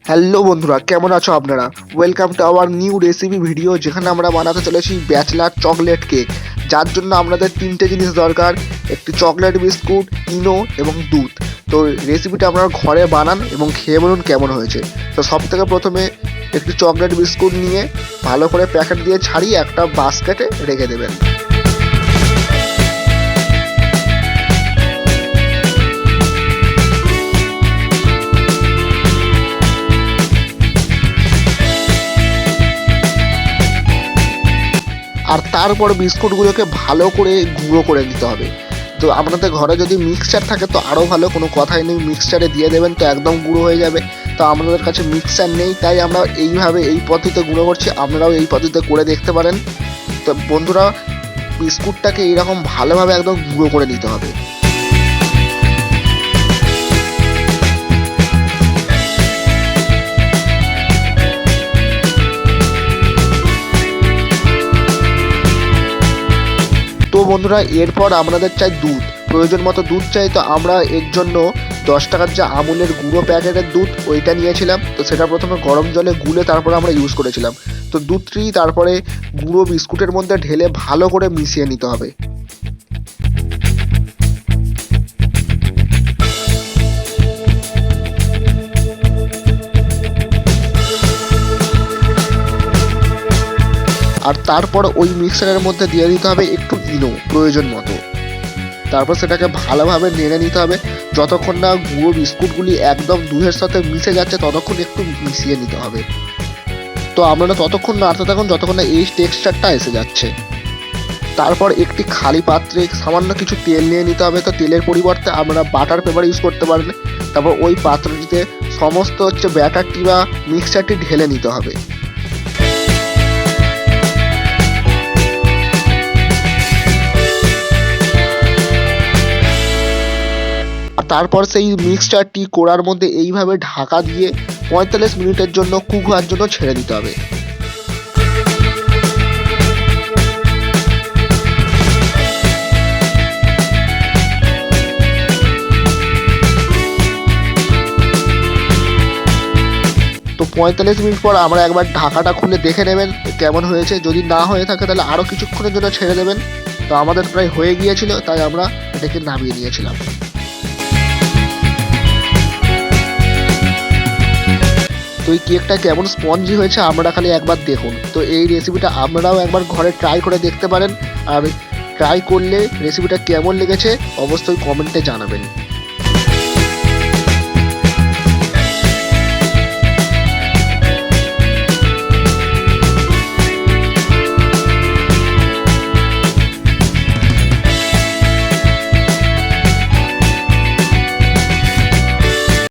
Hello বন্ধুরা, কেমন আছো আপনারা? Welcome to our new recipe video, যেখানে আমরা বানাতে চলেছি ব্যাচলার চকলেট কেক। যার জন্য আমাদের তিনটে জিনিস দরকার: একটি চকলেট বিস্কুট, ইনো এবং দুধ। তো রেসিপিটা আপনারা ঘরে বানান এবং খেয়ে বলুন কেমন হয়েছে। তো সব থেকে প্রথমে একটি চকলেট বিস্কুট নিয়ে ভালো করে প্যাকেট দিয়ে ছাড়িয়ে একটা বাস্কেটে রেখে দেবেন। আর তারপর বিস্কুটগুলোকে ভালো করে গুঁড়ো করে নিতে হবে। তো আপনাদের ঘরে যদি মিক্সচার থাকে তো আরও ভালো, কোনো কথাই নেই, মিক্সচারে দিয়ে দেবেন তো একদম গুঁড়ো হয়ে যাবে। তো আমাদের কাছে মিক্সচার নেই, তাই আমরা এইভাবে এই পদ্ধতিতে গুঁড়ো করছি। আপনারাও এই পদ্ধতিতে করে দেখতে পারেন। তো বন্ধুরা, বিস্কুটটাকে এইরকম ভালোভাবে একদম গুঁড়ো করে নিতে হবে। তো বন্ধুরা, এরপর আপনাদের চাই দুধ, প্রয়োজন মতো দুধ চাই। তো আমরা এর জন্য 10 টাকার যে আমুলের গুঁড়ো প্যাকেটের দুধ ওইটা নিয়েছিলাম। তো সেটা প্রথমে গরম জলে গুলে তারপরে আমরা ইউজ করেছিলাম। তো দুধটি তারপরে গুঁড়ো বিস্কুটের মধ্যে ঢেলে ভালো করে মিশিয়ে নিতে হবে। আর তারপর ওই মিক্সারের মধ্যে দিয়ে দিতে হবে একটু ইনো প্রয়োজন মতো। তারপর সেটাকে ভালোভাবে নেড়ে নিতে হবে। যতক্ষণ না গুঁড়ো বিস্কুটগুলি একদম দুধের সাথে মিশে যাচ্ছে ততক্ষণ একটু মিশিয়ে নিতে হবে। তো আপনারা ততক্ষণ নাড়তে থাকুন যতক্ষণ না এই টেক্সচারটা এসে যাচ্ছে। তারপর একটি খালি পাত্রে সামান্য কিছু তেল নিয়ে নিতে হবে। তো তেলের পরিবর্তে আমরা বাটার পেপার ইউজ করতে পারেন। তারপর ওই পাত্রটিতে সমস্ত ব্যাটারটি বা মিক্সচারটি ঢেলে নিতে হবে। আর তারপর সেই মিক্সচারটি কড়ার মধ্যে এইভাবে ঢাকা দিয়ে 45 মিনিটের জন্য কুক হওয়ার জন্য ছেড়ে দিতে হবে। তো 45 মিনিট পর আমরা একবার ঢাকাটা খুলে দেখে নেবেন কেমন হয়েছে। যদি না হয়ে থাকে তাহলে আরও কিছুক্ষণের জন্য ছেড়ে দেবেন। তো আমাদের প্রায় হয়ে গিয়েছিল, তাই আমরা এটাকে নামিয়ে নিয়েছিলাম। তো এই কেকটা কেমন স্পঞ্জি হয়েছে আপনারা খালি একবার দেখুন। তো এই রেসিপিটা আপনারাও একবার ঘরে ট্রাই করে দেখতে পারেন। আর ট্রাই করলে রেসিপিটা কেমন লেগেছে অবশ্যই কমেন্টে জানাবেন।